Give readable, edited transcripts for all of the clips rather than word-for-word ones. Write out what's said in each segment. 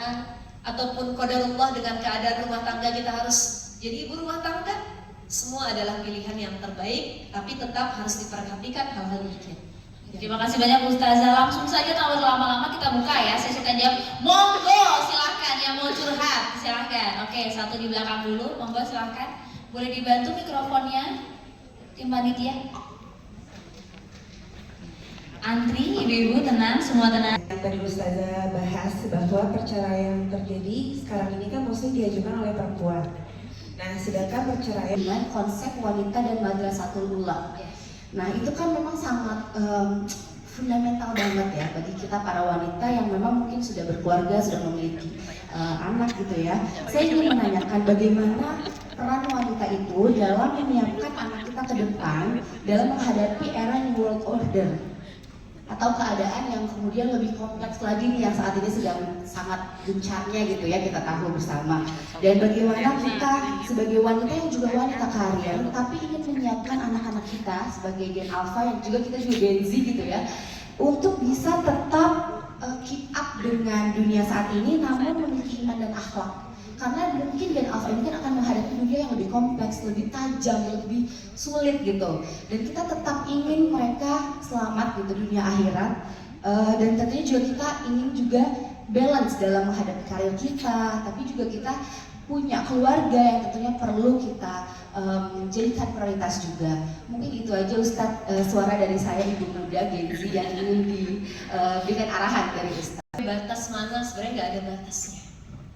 pekerjaan, ataupun qadarullah dengan keadaan rumah tangga kita harus jadi ibu rumah tangga. Semua adalah pilihan yang terbaik, tapi tetap harus diperhatikan hal-hal demikian. Terima kasih banyak Ustazah. Langsung saja tanpa lama-lama kita buka ya sesi tanya jawab. Monggo silahkan yang mau curhat silahkan. Oke, satu di belakang dulu, monggo silahkan. Boleh dibantu mikrofonnya tim panitia. Antri, ibu-ibu tenang, semua tenang. Tadi Ustazah bahas bahwa perceraian yang terjadi sekarang ini kan mostly diajukan oleh perempuan. Nah, sedangkan perceraian dengan konsep wanita dan madrasatul ula. Nah, itu kan memang sangat fundamental banget ya bagi kita para wanita yang memang mungkin sudah berkeluarga, sudah memiliki anak gitu ya. Saya ingin menanyakan bagaimana peran wanita itu dalam menyiapkan anak kita ke depan dalam menghadapi era New World Order atau keadaan yang kemudian lebih kompleks lagi nih yang saat ini sedang sangat gencarnya gitu ya, kita tahu bersama. Dan bagaimana kita sebagai wanita yang juga wanita karir tapi ingin menyiapkan anak-anak kita sebagai Gen Alpha yang juga kita juga Gen Z gitu ya, untuk bisa tetap keep up dengan dunia saat ini namun memiliki iman dan akhlak. Karena mungkin Gen Alpha ini kan akan menghadapi dunia yang lebih kompleks, lebih tajam, lebih sulit gitu. Dan kita tetap ingin mereka selamat gitu dunia akhirat. Dan tentunya juga kita ingin juga balance dalam menghadapi karir kita, tapi juga kita punya keluarga yang tentunya perlu kita jadikan prioritas juga. Mungkin itu aja Ustadz, suara dari saya ibu muda Gen Z yang ingin diberikan arahan dari Ustadz. Batas mana? Sebenarnya nggak ada batasnya.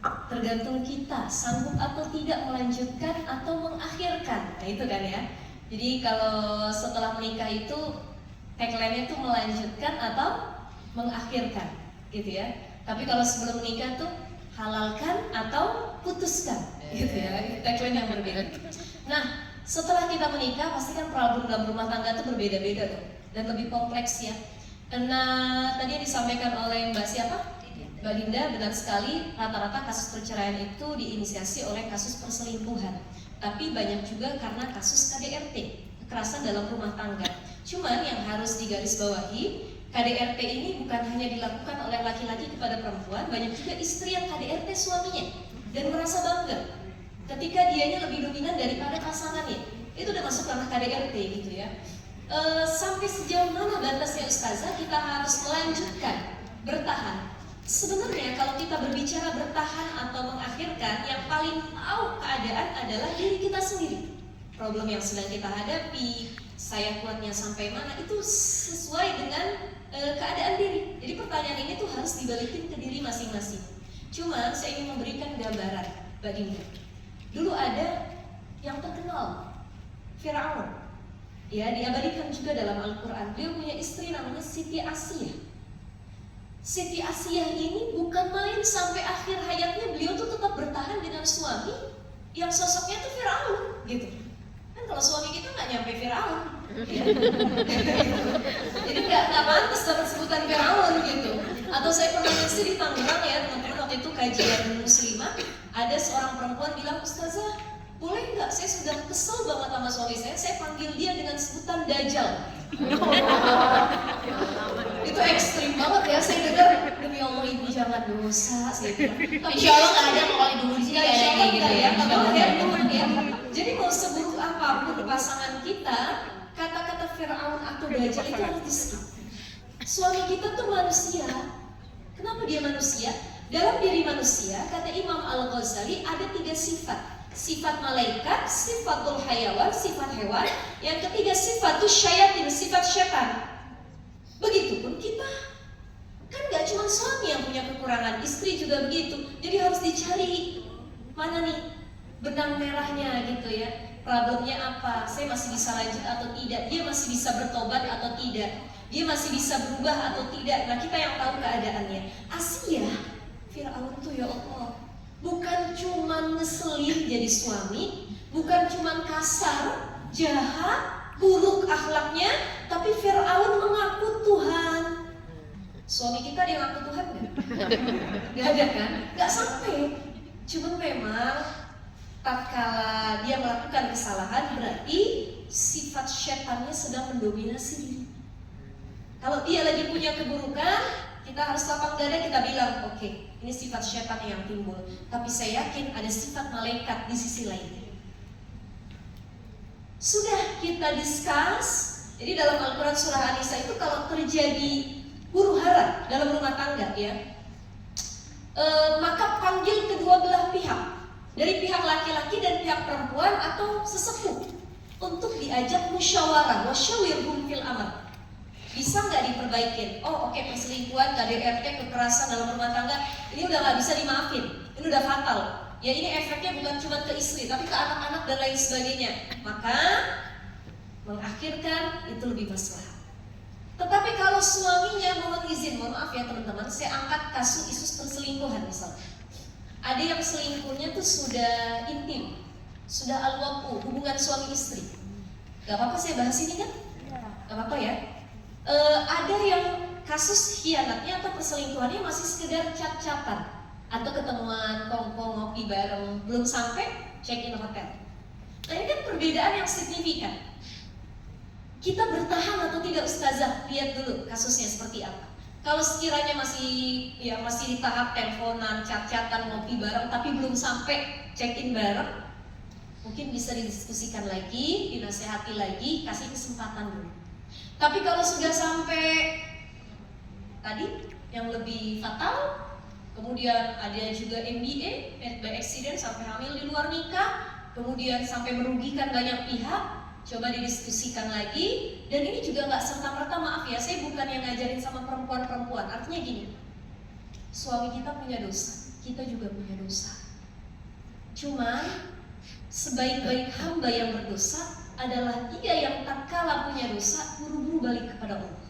Tergantung kita sanggup atau tidak melanjutkan atau mengakhirkan. Nah itu kan ya. Jadi kalau setelah menikah itu tagline-nya itu melanjutkan atau mengakhirkan gitu ya. Tapi kalau sebelum menikah tuh halalkan atau putuskan gitu ya. Tagline yang berbeda. Nah setelah kita menikah pasti kan problem dalam rumah tangga itu berbeda-beda tuh dan lebih kompleks ya. Nah tadi yang disampaikan oleh Mbak siapa? Mbak Dinda, benar sekali, rata-rata kasus perceraian itu diinisiasi oleh kasus perselingkuhan. Tapi banyak juga karena kasus KDRT, kekerasan dalam rumah tangga. Cuman yang harus digarisbawahi, KDRT ini bukan hanya dilakukan oleh laki-laki kepada perempuan, banyak juga istri yang KDRT suaminya dan merasa bangga ketika dianya lebih dominan daripada pasangannya. Itu udah masuk ranah KDRT gitu ya. Sampai sejauh mana batasnya Ustazah kita harus melanjutkan, bertahan? Sebenarnya kalau kita berbicara bertahan atau mengakhirkan, yang paling tahu keadaan adalah diri kita sendiri. Problem yang sedang kita hadapi, saya kuatnya sampai mana, itu sesuai dengan keadaan diri. Jadi pertanyaan ini tuh harus dibalikin ke diri masing-masing. Cuma saya ingin memberikan gambaran, Mbak Dinda. Dulu ada yang terkenal, Firaun. Ya, diabadikan juga dalam Al-Quran. Beliau punya istri namanya Siti Asiyah. Siti Asiyah ini bukan main, sampai akhir hayatnya beliau tuh tetap bertahan dengan suami yang sosoknya tuh Firaun gitu. Kan kalau suami kita nggak nyampe Firaun ya. Jadi nggak pantas dapat sebutan Firaun gitu. Atau saya pernah ngisi di Tangerang ya teman-teman, waktu itu kajian muslimah, ada seorang perempuan bilang, Ustazah boleh nggak, saya sudah kesel banget sama suami saya panggil dia dengan sebutan Dajjal. Itu ekstrim banget ya, saya dengar, demi Allah ibu jangan dosa, saya bilang. Insya Allah nggak ada kalau ibu di sini nggak ada kayak gitu ya. Ya. Jadi mau seburuk apapun pasangan kita, kata-kata Firaun atau Dajjal itu harus di-skip. Suami kita tuh manusia. Kenapa dia manusia? Dalam diri manusia, kata Imam Al-Ghazali ada 3 sifat. Sifat malaikat, sifatul hayawan, sifat hewan. Yang ketiga sifatul syayatin, sifat syaitan. Begitupun kita. Kan gak cuma suami yang punya kekurangan, istri juga begitu. Jadi harus dicari mana nih benang merahnya gitu ya. Problemnya apa? Saya masih bisa lanjut atau tidak? Dia masih bisa bertobat atau tidak? Dia masih bisa berubah atau tidak? Nah kita yang tahu keadaannya. Asiyah, Firaun tuh ya Allah, bukan cuma ngeselin jadi suami, bukan cuma kasar, jahat, buruk akhlaknya, tapi Firaun mengaku Tuhan. Suami kita dia ngaku Tuhan nggak? Nggak ada kan? Nggak sampai. Cuma memang tatkala dia melakukan kesalahan, berarti sifat syaitannya sedang mendominasi diri. Kalau dia lagi punya keburukan, kita harus lapang dada, kita bilang, oke, ini sifat syaitan yang timbul, tapi saya yakin ada sifat malaikat di sisi lainnya. Sudah kita discuss. Jadi dalam Al-Quran surah An-Nisa itu kalau terjadi huru hara dalam rumah tangga ya, maka panggil kedua belah pihak, dari pihak laki-laki dan pihak perempuan atau sesepuh, untuk diajak musyawarah, wasyawirhum fil amr. Bisa nggak diperbaikin? Oh oke, perselingkuhan, KDRT, kekerasan dalam rumah tangga, ini udah nggak bisa dimaafin, ini udah fatal. Ya ini efeknya bukan cuma ke istri, tapi ke anak-anak dan lain sebagainya. Maka mengakhirkan itu lebih maslahat. Tetapi kalau suaminya mohon izin, mohon maaf ya teman-teman, saya angkat kasus perselingkuhan misalnya. Ada yang selingkuhnya tuh sudah intim, sudah al-waqu, hubungan suami istri. Gak apa-apa saya bahas ini kan? Gak apa-apa ya. Ada yang kasus khianatnya atau perselingkuhannya masih sekedar cat-catan atau ketemuan kongkong ngopi bareng, belum sampai check-in hotel. Nah ini kan perbedaan yang signifikan. Kita bertahan atau tidak Ustazah? Lihat dulu kasusnya seperti apa. Kalau sekiranya masih di tahap teleponan, cat-catan, ngopi bareng, tapi belum sampai check-in bareng, mungkin bisa didiskusikan lagi, dinasehati lagi, kasih kesempatan dulu. Tapi kalau sudah sampai tadi yang lebih fatal, kemudian ada juga MBA, married by accident, sampai hamil di luar nikah, kemudian sampai merugikan banyak pihak, coba didiskusikan lagi. Dan ini juga nggak serta-merta, maaf ya, saya bukan yang ngajarin sama perempuan-perempuan. Artinya gini, suami kita punya dosa, kita juga punya dosa. Cuman sebaik-baik hamba yang berdosa adalah dia yang tak kalah punya dosa buru-buru balik kepada Allah.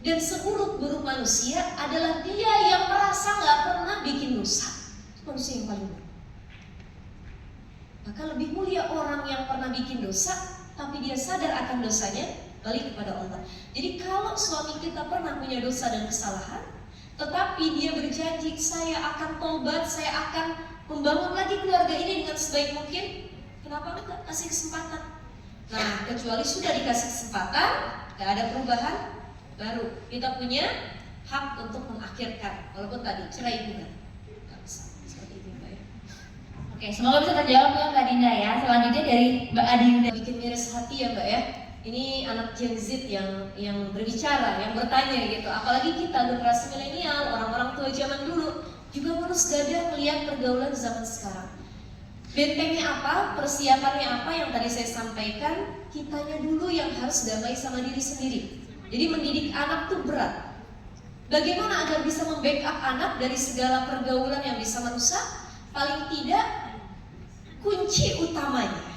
Dan seburuk-buruk manusia adalah dia yang merasa nggak pernah bikin dosa. Itu manusia yang paling buruk. Maka lebih mulia orang yang pernah bikin dosa, tapi dia sadar akan dosanya, balik kepada Allah. Jadi kalau suami kita pernah punya dosa dan kesalahan, tetapi dia berjanji, saya akan tobat, saya akan membangun lagi keluarga ini dengan sebaik mungkin, kenapa enggak kasih kesempatan? Nah, kecuali sudah dikasih kesempatan, nggak ada perubahan, baru kita punya hak untuk mengakhirkan, walaupun tadi cerai juga nggak bisa, seperti itu Mbak ya. Oke, semoga bisa terjawab ya Mbak Dinda ya. Selanjutnya dari Mbak Adinda. Bikin miris hati ya Mbak ya. Ini anak Gen Z yang berbicara, yang bertanya gitu. Apalagi kita generasi milenial, orang-orang tua zaman dulu juga harus dada melihat pergaulan zaman sekarang. Bentengnya apa, persiapannya apa yang tadi saya sampaikan, kitanya dulu yang harus damai sama diri sendiri. Jadi mendidik anak tuh berat. Bagaimana agar bisa membackup anak dari segala pergaulan yang bisa merusak? Paling tidak, kunci utamanya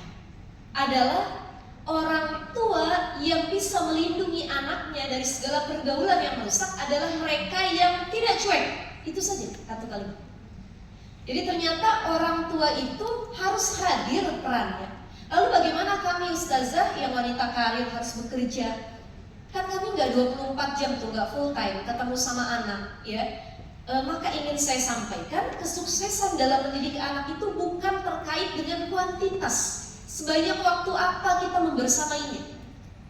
adalah orang tua yang bisa melindungi anaknya dari segala pergaulan yang merusak adalah mereka yang tidak cuek. Itu saja satu kalimat. Jadi ternyata orang tua itu harus hadir perannya. Lalu bagaimana kami Ustazah yang wanita karir harus bekerja? Kan kami nggak 24 jam tuh, nggak full time ketemu sama anak ya. Maka ingin saya sampaikan, kesuksesan dalam mendidik anak itu bukan terkait dengan kuantitas, sebanyak waktu apa kita membersamainya,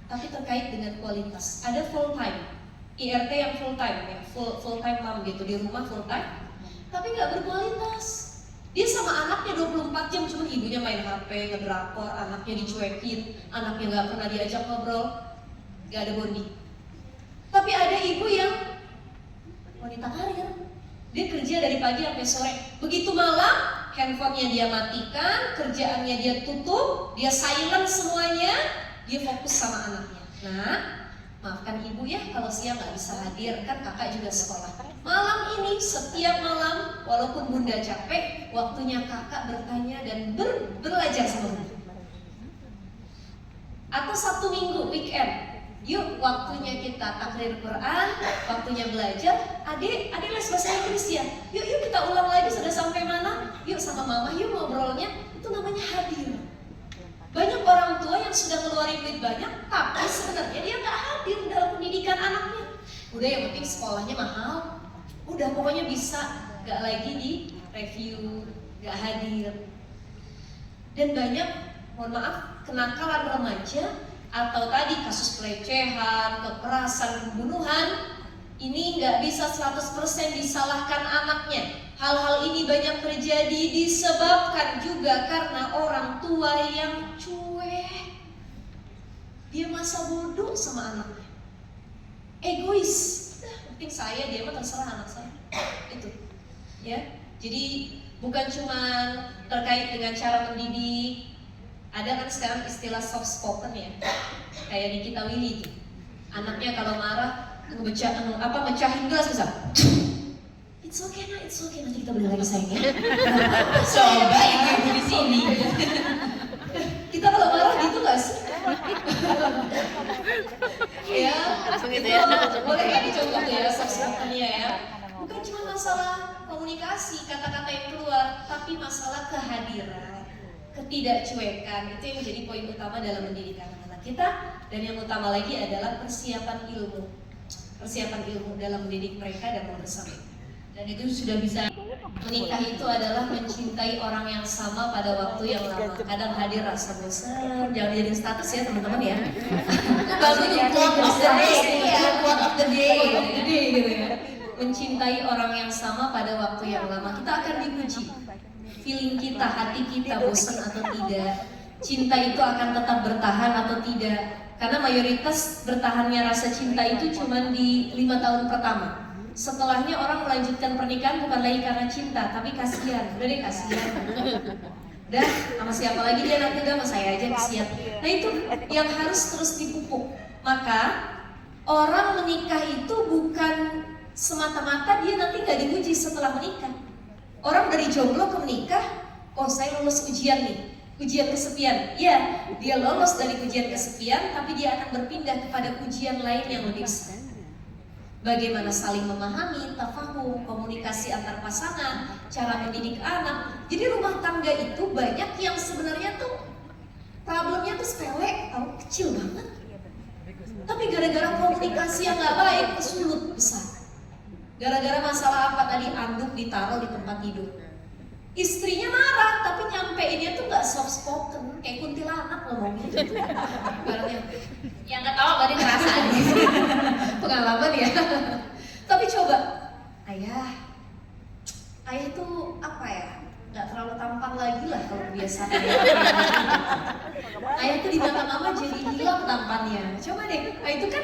tapi terkait dengan kualitas. Ada full time, IRT yang full time ya, full time mom gitu, di rumah full time, tapi nggak berkualitas. Dia sama anaknya 24 jam, cuma ibunya main HP, ngedrakor, anaknya dicuekin, anaknya nggak pernah diajak ngobrol, nggak ada bonding. Tapi ada ibu yang wanita karir, dia kerja dari pagi sampai sore, begitu malam handphonenya dia matikan, kerjaannya dia tutup, dia silent semuanya, dia fokus sama anaknya. Nah, maafkan ibu ya kalau siang nggak bisa hadir, kan kakak juga sekolah. Malam ini setiap malam, walaupun bunda capek, waktunya kakak bertanya dan belajar sama bunda. Atau Sabtu Minggu weekend, yuk waktunya kita takrir Quran, waktunya belajar. Adik les bahasa Inggris ya. Yuk kita ulang lagi sudah sampai mana? Yuk sama mama yuk ngobrolnya. Itu namanya hadir. Banyak orang tua yang sudah ngeluarin duit banyak, tapi sebenarnya dia nggak hadir dalam pendidikan anaknya. Udah yang penting sekolahnya mahal. Udah pokoknya bisa, nggak lagi di review, nggak hadir. Dan banyak, mohon maaf, kenakalan remaja atau tadi kasus pelecehan, kekerasan, pembunuhan Ini nggak bisa 100% disalahkan anaknya. Hal-hal ini banyak terjadi disebabkan juga karena orang tua yang cuek. Dia masa bodoh sama anaknya, egois. Penting saya, dia mah terserah anak saya. Itu, ya. Jadi bukan cuma terkait dengan cara mendidik. Ada kan sekarang istilah soft spoken ya, kayak Nikita Willy itu. Anaknya kalau marah mecahin gelas bisa. It's okay nah, it's okay, nanti kita beli lagi sayang ya. Coba ibu di sini. Kita kalau marah gitu nggak sih? Ya, Langsung gitu itu ya. boleh kan dicoba tuh ya soft spoken-nya ya. Bukan cuma masalah komunikasi, kata-kata yang keluar, tapi masalah kehadiran, ketidakcuekan. Itu yang menjadi poin utama dalam mendidik anak-anak kita. Dan yang utama lagi adalah persiapan ilmu dalam mendidik mereka dan membesar. Dan itu sudah bisa. Menikah itu adalah mencintai orang yang sama pada waktu yang lama. Kadang hadir rasa bosan, jangan jadiin status ya teman-teman ya. Bagus tuh quote of the day, ya quote of the day. Jadi gitu ya. Mencintai orang yang sama pada waktu yang lama. Kita akan diuji. Feeling kita, hati kita bosan atau tidak. Cinta itu akan tetap bertahan atau tidak. Karena mayoritas bertahannya rasa cinta itu cuma di 5 tahun pertama. Setelahnya orang melanjutkan pernikahan bukan lagi karena cinta, tapi kasihan. Udah deh kasihan. Dan sama siapa lagi dia nanti, udah sama saya aja kasihan. Nah itu yang harus terus dipupuk. Maka orang menikah itu bukan semata-mata dia nanti gak diuji setelah menikah. Orang dari jomblo ke menikah, oh saya lulus ujian nih, ujian kesepian. Ya, dia lolos dari ujian kesepian, tapi dia akan berpindah kepada ujian lain yang lebih besar. Bagaimana saling memahami, tafahum, komunikasi antar pasangan, cara mendidik anak. Jadi rumah tangga itu banyak yang sebenarnya tuh problemnya tuh sepele, tahu kecil banget. Tapi gara-gara komunikasi yang nggak baik, kesulut besar. Gara-gara masalah apa tadi, anduk ditaruh di tempat tidur. Istrinya marah, tapi nyampeinnya tuh nggak soft spoken, kayak kuntilanak ngomongnya gitu. Ibaratnya, Yang ketawa berarti ngerasain. pengalaman ya. Tapi coba, ayah itu apa ya? Nggak terlalu tampan lagi lah kalau biasa. Ayah tuh di mata mama jadi hilang tampannya. Coba deh, itu kan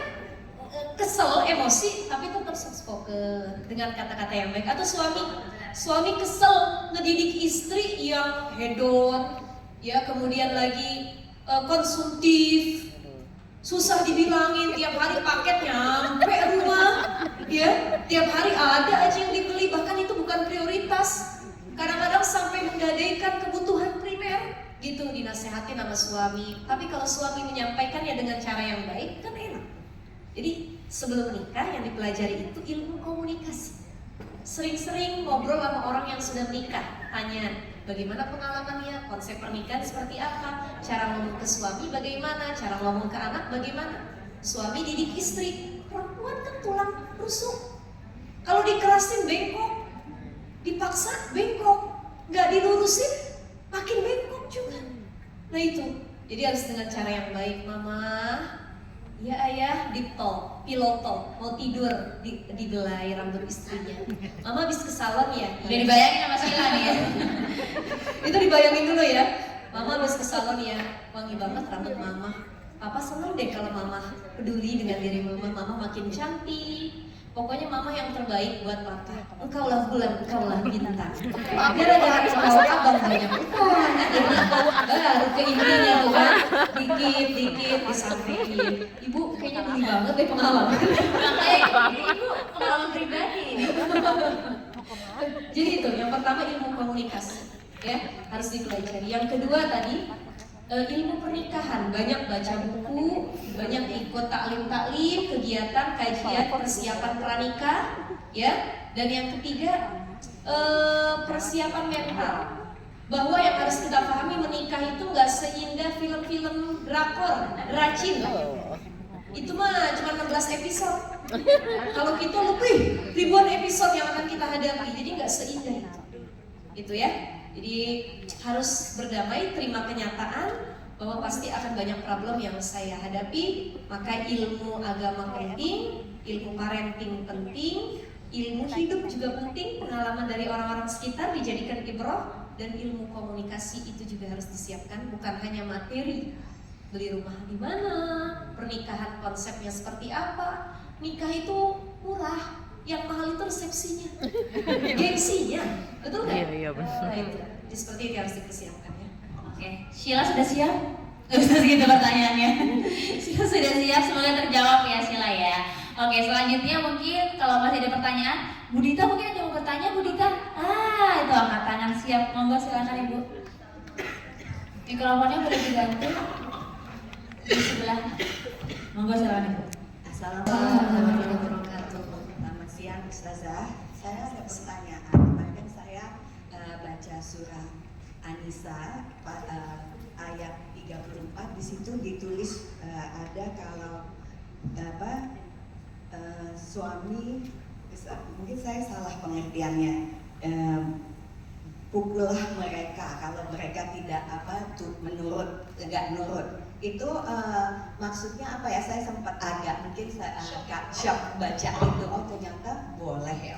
kesel, emosi, tapi tetap soft spoken dengan kata-kata yang baik. Atau suami kesel ngedidik istri yang hedon, ya kemudian lagi konsumtif, susah dibilangin, tiap hari paket nyampe rumah, ya tiap hari ada aja yang dibeli, bahkan itu bukan prioritas. Kadang-kadang sampai menggadaikan kebutuhan primer, gitu dinasehatin sama suami. Tapi kalau suami menyampaikannya dengan cara yang baik, kan enak. Jadi sebelum menikah yang dipelajari itu ilmu komunikasi. Sering-sering ngobrol sama orang yang sudah menikah, tanya bagaimana pengalamannya, konsep pernikahan seperti apa, cara ngomong ke suami bagaimana, cara ngomong ke anak bagaimana. Suami didik istri, perempuan kan tulang rusuk. Kalau dikerasin bengkok, dipaksa bengkok, nggak dilurusin makin bengkok juga. Nah itu, jadi harus dengan cara yang baik. Mama, ya ayah, deep talk, pillow talk, mau tidur dibelai rambut istrinya. Mama habis ke salon ya? Udah dibayangin sama Sila nih ya. Itu dibayangin dulu ya. Mama habis ke salon ya, wangi banget rambut mama. Papa seneng deh kalau mama peduli dengan diri mama. Mama makin cantik. Pokoknya mama yang terbaik buat papa. Engkaulah bulan, engkaulah bintang. Gara-gara engkau abang banyak utang. Baru ke intinya tuh kan, dikit-dikit disampaikan. Ibu kayaknya beli banget deh pengalaman. Makanya ibu pengalaman pribadi ini. Jadi itu yang pertama ilmu komunikasi, ya harus dipelajari. Yang kedua tadi ilmu pernikahan, banyak baca buku, banyak ikut taklim, kegiatan, kajian, persiapan pranikah, ya. Dan yang ketiga persiapan mental, bahwa yang harus kita pahami menikah itu nggak seindah film-film drakor, racin. Itu mah cuma 16 episode. Kalau kita lebih ribuan episode yang akan kita hadapi, jadi nggak seindah itu. Itu ya. Jadi harus berdamai, terima kenyataan bahwa pasti akan banyak problem yang saya hadapi. Maka ilmu agama penting, Ilmu parenting penting, ilmu hidup juga penting, pengalaman dari orang-orang sekitar dijadikan ibrah, dan ilmu komunikasi itu juga harus disiapkan, bukan hanya materi. Beli rumah di mana, pernikahan konsepnya seperti apa. Nikah itu murah, yang mahal itu resepsinya, gengsinya, betul nggak? Iya, benar. Nah, itu. Jadi seperti itu harus dipersiapkan ya. Oke, Sheila sudah siap? Gak bisa segitu pertanyaannya. Sheila sudah siap, semoga terjawab ya Sheila ya. Oke, selanjutnya mungkin kalau masih ada pertanyaan, Bu Dita mungkin ada yang mau bertanya, Bu Dita? Itu angkat tangan siap, monggo silakan Ibu. Mikrofonnya boleh dibantu di sebelah. Monggo silakan Ibu. Assalamualaikum warahmatullahi wabarakatuh. Selamat siang Ustazah. Saya ada pertanyaan. Kemarin saya baca surah An-Nisa ayat 34, di situ ditulis ada kalau suami, mungkin saya salah pengertiannya, pukullah mereka kalau mereka tidak enggak nurut. Itu maksudnya apa ya? Saya sempat agak mungkin agak shock baca itu. Oh ternyata boleh ya,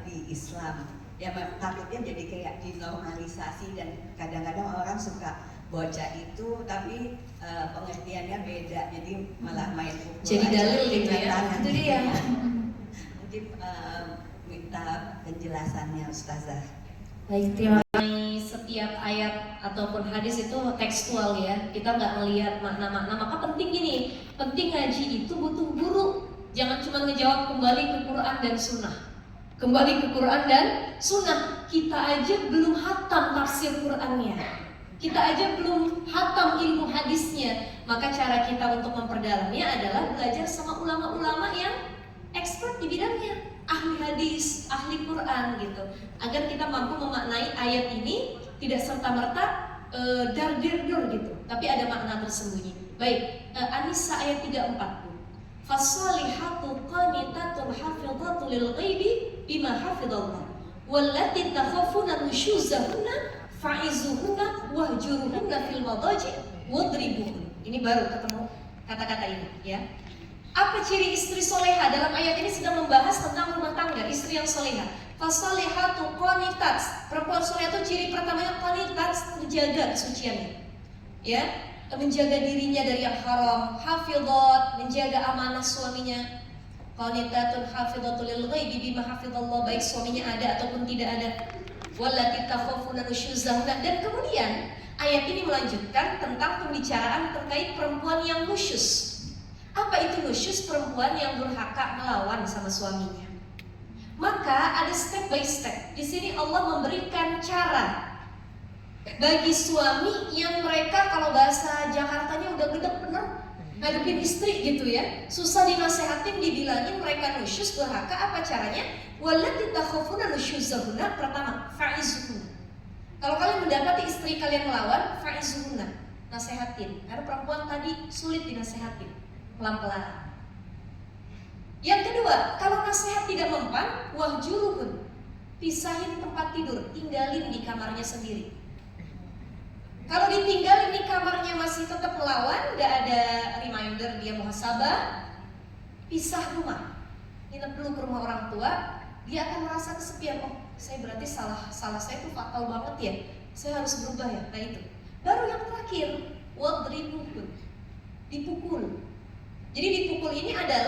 di Islam. Ya takutnya jadi kayak dinormalisasi, dan kadang-kadang orang suka baca itu tapi pengertiannya beda, jadi malah main pukul. Jadi aja, dalil gitu ya. tangan. Itu dia. Mungkin minta penjelasannya Ustazah. Baik, terima Setiap ayat ataupun hadis itu tekstual ya, kita nggak melihat makna-makna. Maka penting gini, penting ngaji itu butuh guru. Jangan cuma ngejawab kembali ke Quran dan Sunnah. Kembali ke Quran dan Sunnah. Kita aja belum hatam tafsir Qurannya, kita aja belum hatam ilmu hadisnya. Maka cara kita untuk memperdalamnya adalah belajar sama ulama-ulama yang expert di bidangnya, ahli hadis, ahli Quran gitu, agar kita mampu memaknai ayat ini tidak serta-merta dar-dir-dur gitu, tapi ada makna tersembunyi. Baik, An-Nisa ayat 34. Fasalihatu qanitatun hafidhatu lil ghaibi bima hafidhallah wallati takhafuna nusyuzahunna fa'izuhunna wahjuruhunna fil madaji wadribuhun. Ini baru ketemu kata-kata ini ya. Apa ciri istri soleha? Dalam ayat ini sedang membahas tentang rumah tangga, istri yang soleha. Fasalihatu qanitat. Perempuan soleha itu ciri pertamanya qanitat, terjaga kesuciannya. Ya, menjaga dirinya dari yang haram, hafidhat, menjaga amanah suaminya. Qanitatun hafidhatul lil ghaibi bima hafidhallah, baik suaminya ada ataupun tidak ada. Wallati takhafuna nusyuzahunna. Dan kemudian ayat ini melanjutkan tentang pembicaraan terkait perempuan yang nusyuz. Apa itu nusyuz? Perempuan yang durhaka melawan sama suaminya. Maka ada step by step. Di sini Allah memberikan cara bagi suami yang mereka, kalau bahasa Jakartanya udah gedek bener ngadepin istri gitu ya, susah dinasehatin, dibilangin mereka nusyuz, durhaka. Apa caranya? Wallati takhafuna nusyuzahunna. Pertama, fa'izuhunna. Kalau kalian mendapati istri kalian melawan, fa'izuhunna, nasehatin. Karena perempuan tadi sulit dinasehatin, pelan-pelan. Yang kedua, kalau nasihat tidak mempan, wahjuruhun, pisahin tempat tidur, tinggalin di kamarnya sendiri. Kalau ditinggalin di kamarnya masih tetap melawan, nggak ada reminder dia muhasabah, pisah rumah, nginep dulu ke rumah orang tua, dia akan merasa kesepian. Oh, saya berarti salah saya itu fatal banget ya, saya harus berubah ya. Nah itu. Baru yang terakhir, wadribuhun, dipukul. Jadi dipukul ini adalah